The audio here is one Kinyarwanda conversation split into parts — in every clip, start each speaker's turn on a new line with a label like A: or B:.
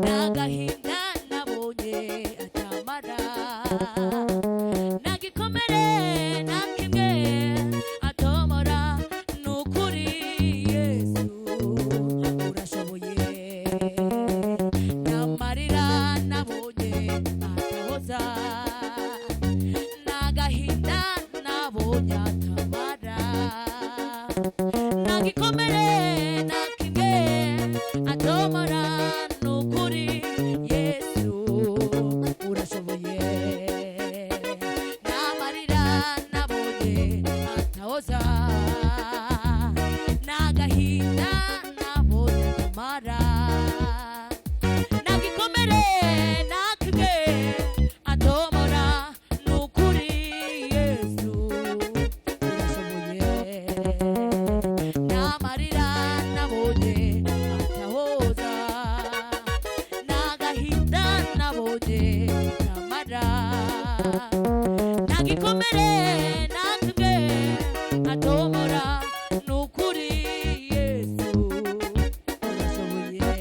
A: nagahinda nabonye atamara nagikomere nakimwe atomora nukuri Yesu urashoboye namarira nabonye atahoza nagahinda nabonye atamara nagikomere nakimwe atomora nukuri Yesu urashoboye namarira nabonye atahoza nagahinda nabonye atamara nagikomere nakimwe atomora nukuri Yesu urashoboye namarira nabonye atahoza nagahinda nabonye atamara nagikomere nakimwe atomora nukuri Yesu urashoboye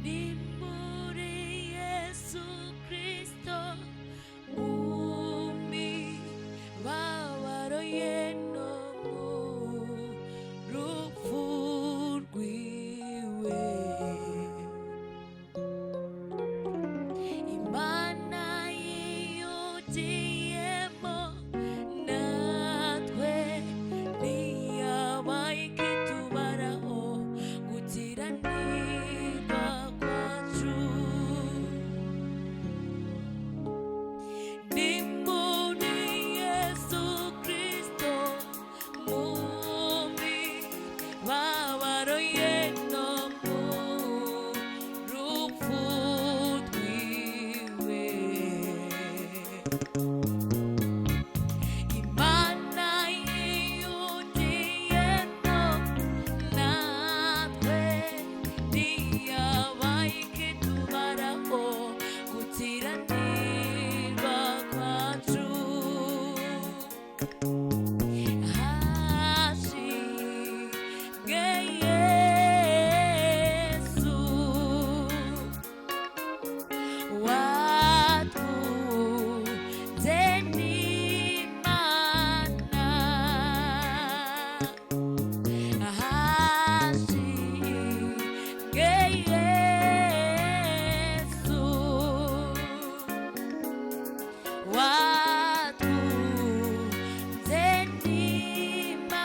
A: ni muri Yesu Kristo mumibabaro ye no mu rupfu rwiwe Imana yiyugiyemo natwe ntiyabaye ikitubaraho gukiranirwa kwacu ni muri Yesu Kristo mumibabaro ye no mu rupfu rwiwe Imana yiyugiyemo natwe ntiyabaye ikitubaraho gukiranirwa kwacu hashimwe Yesu watunze n'Imana hashimwe Yesu watunze n'Imana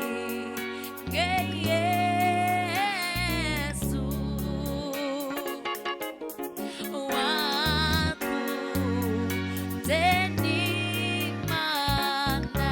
A: hashimwe Yesu watunze n'Imana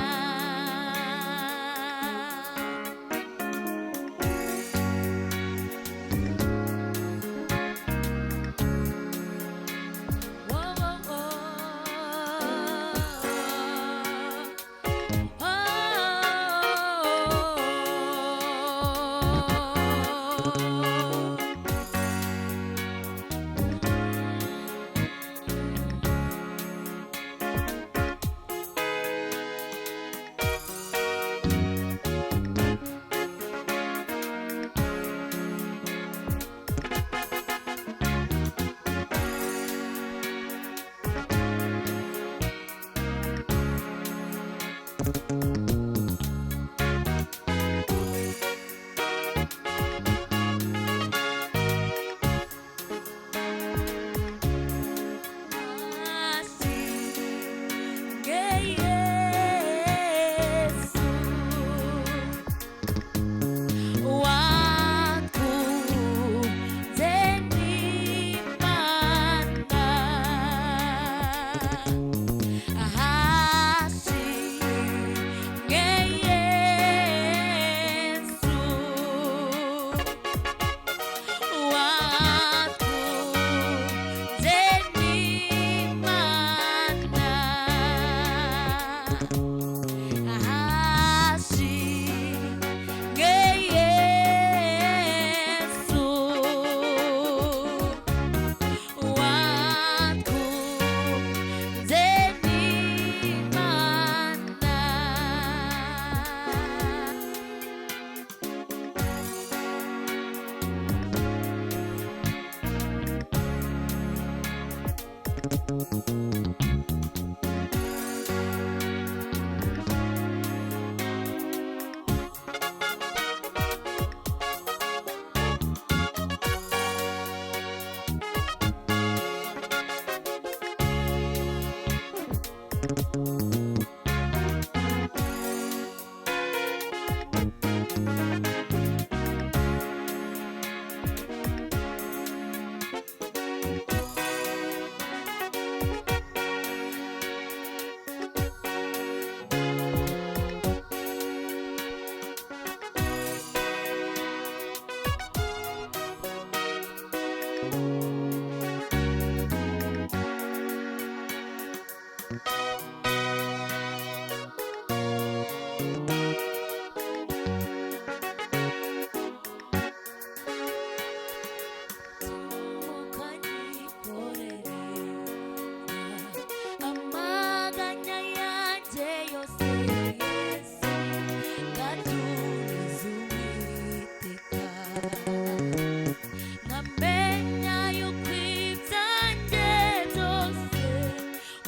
A: nkamenya yuko ibyanjye byose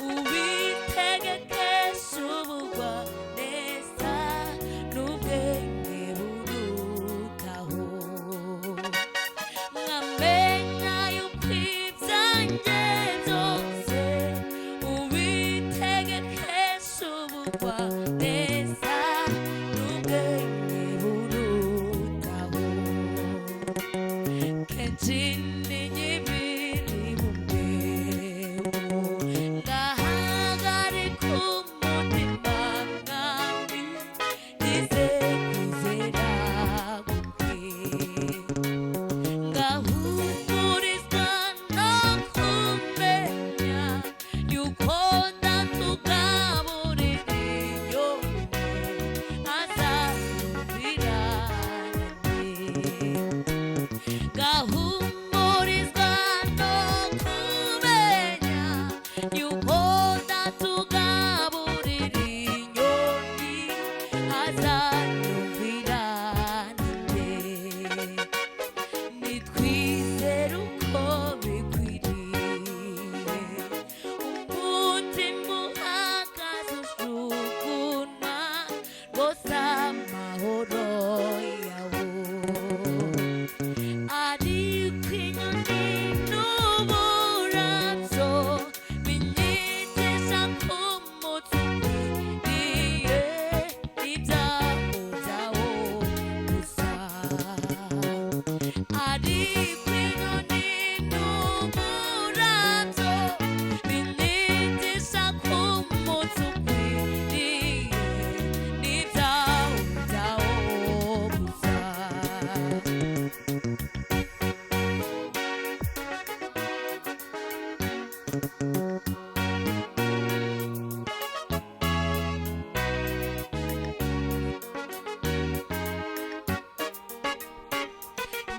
A: ubitegekesha ubugwa neza n'ubwenge burutaho, nkamenya yuko ibyanjye byose ubitegekesha ubugwa neza n'ubwenge burutaho, kenshi n'inyibiri mu mbeho ngahagarika umutima mwami ngize kwizera kwe, ngahumurizwa no kumenya yuko ndatugaburira inyoni azanyumvira ngahumurizwa no kumenya yuko ndatugaburira inyoni azanyumvira nitwizere uko bikwiriye, umutima uhagaze ushukunwa rwose amahoro yawo, ariko inyoni n'uburabyo binyigisha ko umutsi ukwiriye ibyago byawo gusa, ariko inyoni n'uburabyo binyigisha ko umutsi ukwiriye n'ibyago byawo gusa.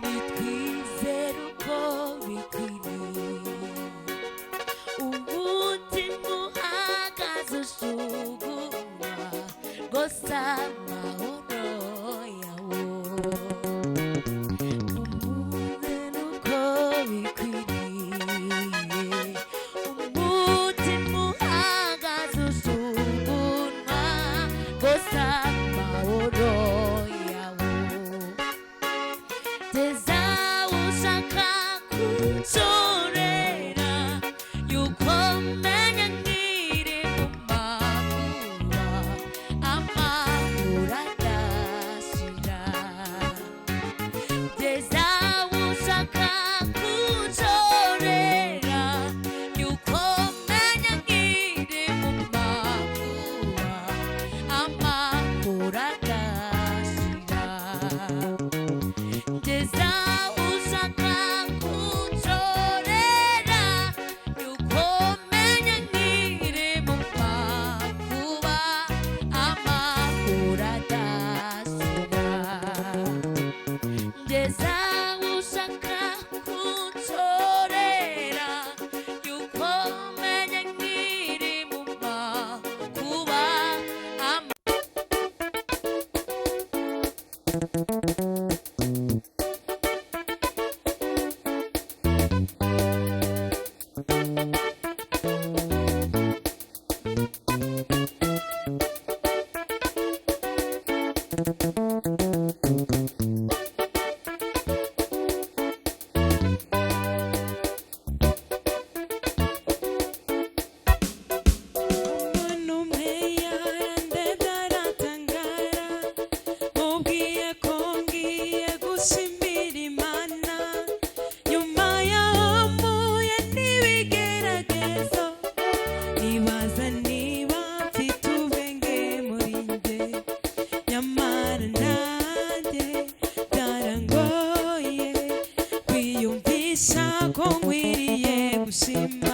A: nitwizere uko bikwiriye, umutima uhagaze ushugunwa rwose amahoro yawo, umwizere uko bikwiriye, umutima uhagaze ushugunwa rwose amahoro yawo, teza ushaka kunshorera yuko menya nkiri mu makuba amahoro adashira, teza ushaka kunshorera yuko menya nkiri mu makuba amahoro adashira, ngeza ushaka kunshorera yuko menya nkiri mu makuba amahoro adashira, ngeza ushaka kunshorera yuko menya nkiri mu makuba umuntu umwe yarandebye aratangara, mubwiye ko ngiye gushimira Imana, nyuma yaho mpuye n'ibigeragezo, nibaza niba mfite ubwenge muri njye, nyamara nanjye byarangoye kwiyumvisha ko nkwiriye gushima,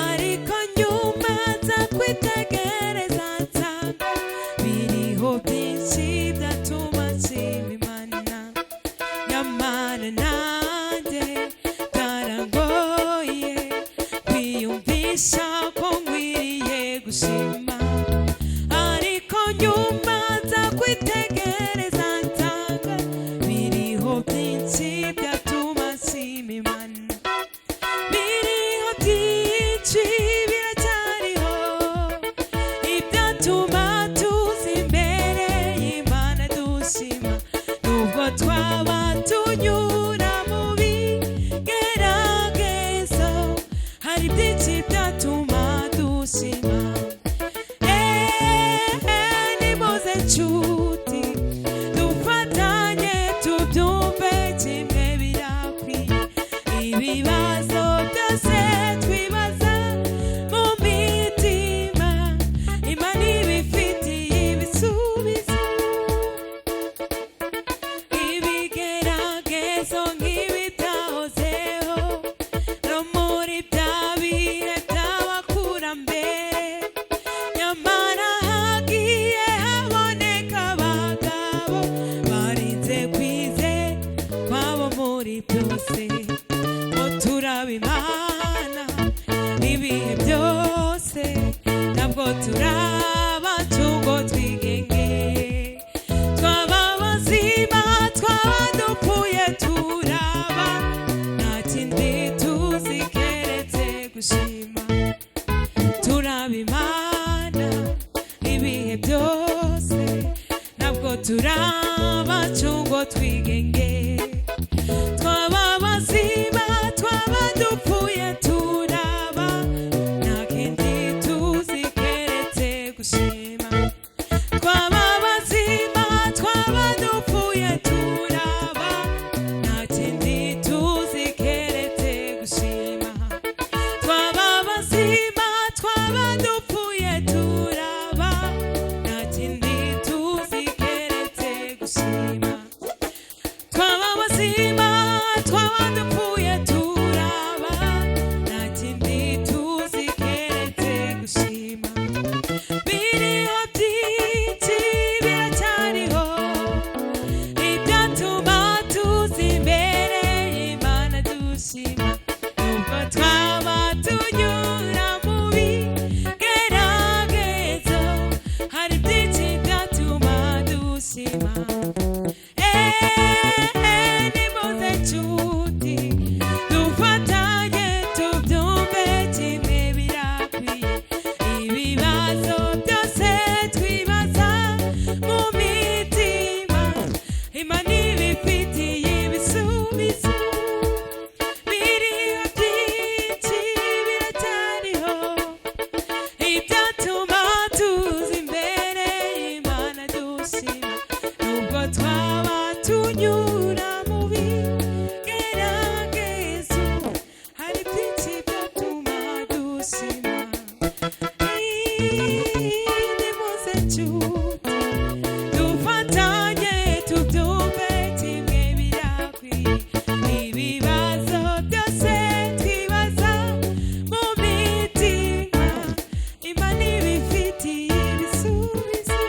A: ariko nyuma nza kwitegereza nsanga biriho byinshi byatuma nshima Imana, nyamara nanjye byarangoye kwiyumvisha ko nkwiriye gushima, ariko nyuma nza kwitegereza nsanga biriho nimuze nshuti dufatanye tubyumve kimwe birakwiye ibibazo byose twibaza mu mitima Imana ibifitiye ibisubizo ibigeragezo nk'ibitahozeho no muri bya bihe by'abakurambere nyamara hagiye haboneka abagabo barinze kwizera kwabo muri byose ngo turaba Imana ibihe byose ntabwo turaba tungo twigenge twaba bazima twaba dupfuye turaba nta kindi tuzi keretse gushima turaba Imana ibihe byose ntabwo turaba tungo twigenge twaba bazima twaba dupfuye turaba nta kindi tuzi keretse gushima twaba bazima twaba dupfuye turaba nta kindi tuzi keretse gushima twaba bazima twaba dupfuye turaba nta kindi tuzi keretse gushima twaba bazima twaba dupfuye turaba nta kindi tuzi keretse gushima biriho byinshi biracyariho ibyatuma tuza imbere y'Imana dushima nubwo twaba tunyura mu bigeragezo hari byinshi byatuma dushima nimuze nshuti dufatanye tubyumve kimwe birakwiye ibibazo byose twibaza mu mitima Imana ibifitiye ibisubizo biriho byinshi biracyariho ibyatuma tuza imbere y'Imana dushima nubwo twaba tunyura mu bigeragezo hari byinshi byatuma dushima nimuze nshuti dufatanye tubyumve kimwe birakwiye ibibazo byose twibaza mu mitima Imana ibifitiye ibisubizo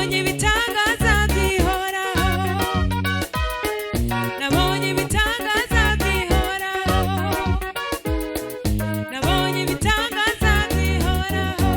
A: nabonye ibitangaza bihoraho, nabonye ibitangaza bihoraho, nabonye ibitangaza bihoraho.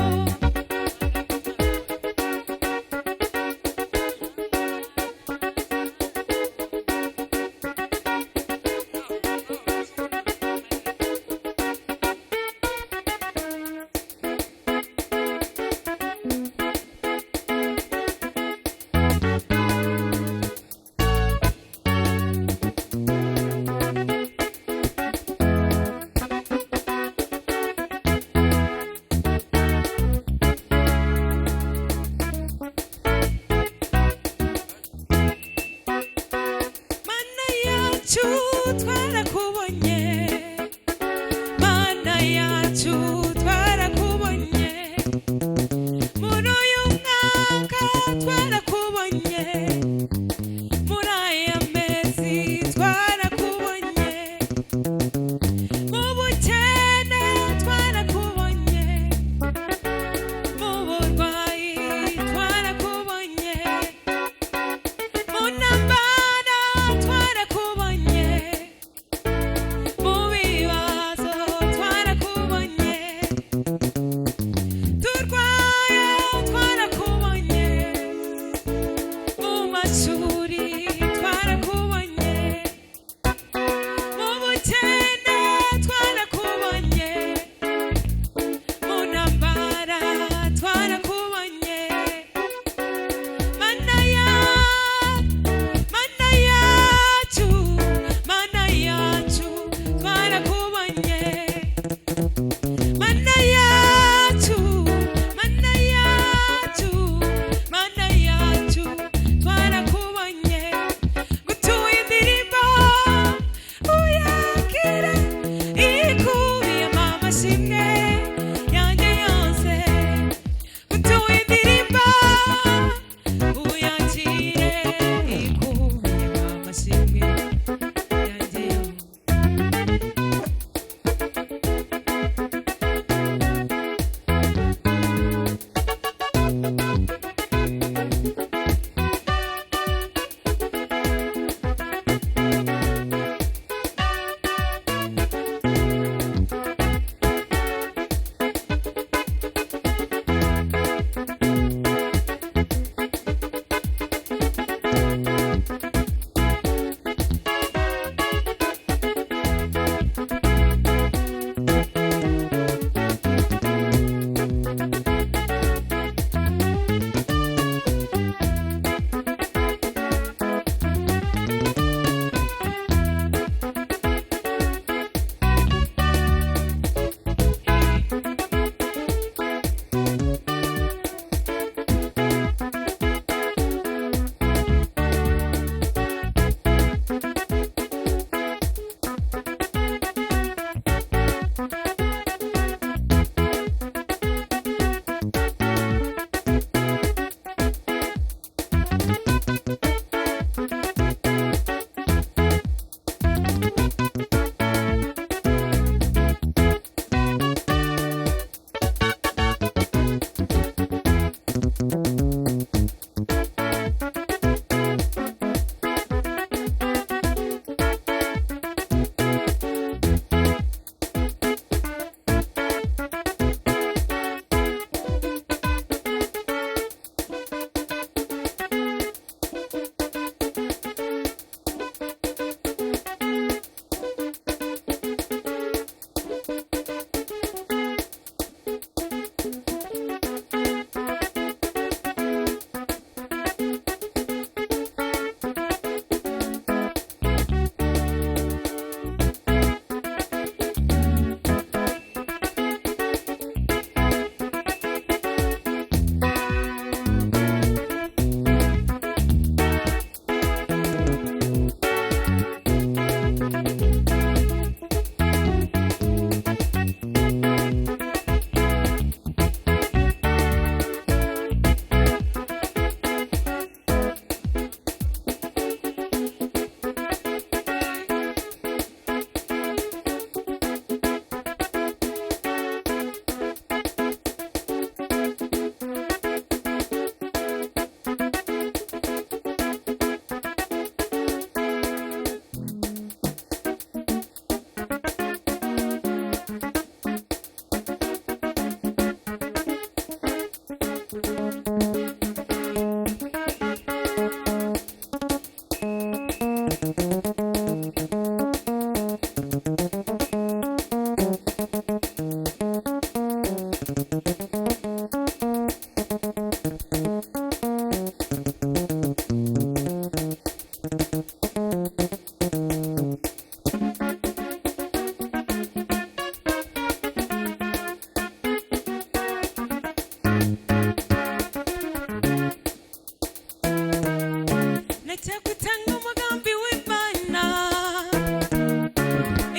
A: ndacyagutanga umugambi w'Imana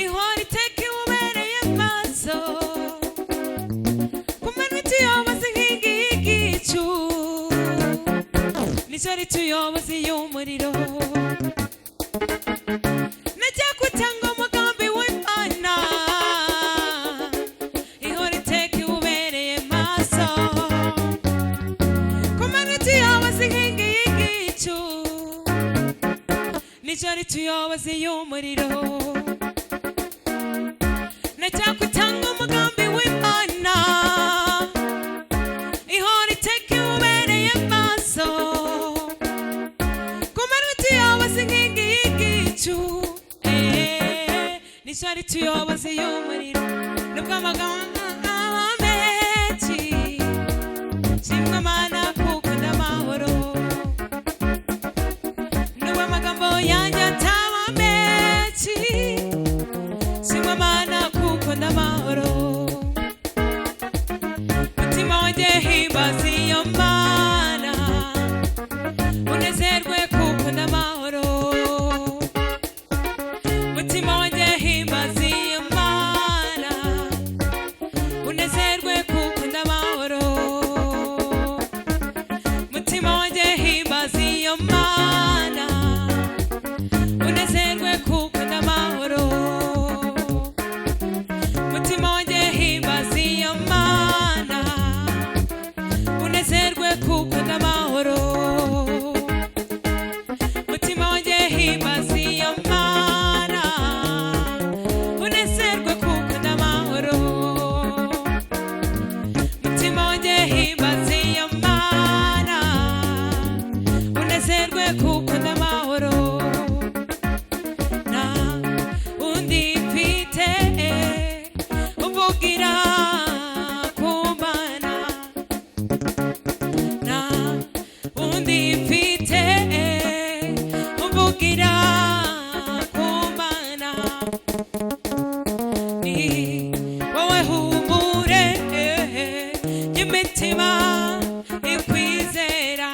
A: ihora iteka iwubereye maso kumena ituyoboza inkingi y'igicu nicyo rituyoboza iy'umuriro ndacyagutanga umugambi w'Imana ihora iteka iwubereye maso kumena ituyoboza inkingi y'igicu nicyo rituyoboza iy'umuriro ndacyagutanga umugambi w'Imana ihora iteka iwubereye maso kumena ituyoboza inkingi y'igicu nicyo rituyoboza iy'umuriro nubwo amagambo menshi shimwa Mana kuko ndamahoro nubwo amagambo yanjye ataba menshi shimwa Mana kuko ndamahoro mutima wanjye himbaza iyo Mana unezerwe kuko ndamahoro mutima wanjye himbaza iyo Mana unezerwe kuko ndamahoro mutima wanjye himbaza iyo Mana unezerwe kuko ndamahoro mutima wanjye himbaza iyo Mana unezerwe kuko ndamahoro mutima wanjye himbaza iyo Mana unezerwe kuko ndamahoro mutima wanjye himbaza iyo Mana unezerwe kuko ndamahoro na undi mfite uvugira ku Mana na undi mfite uvugira ku Mana ni wowe humure y'imitima ikwizera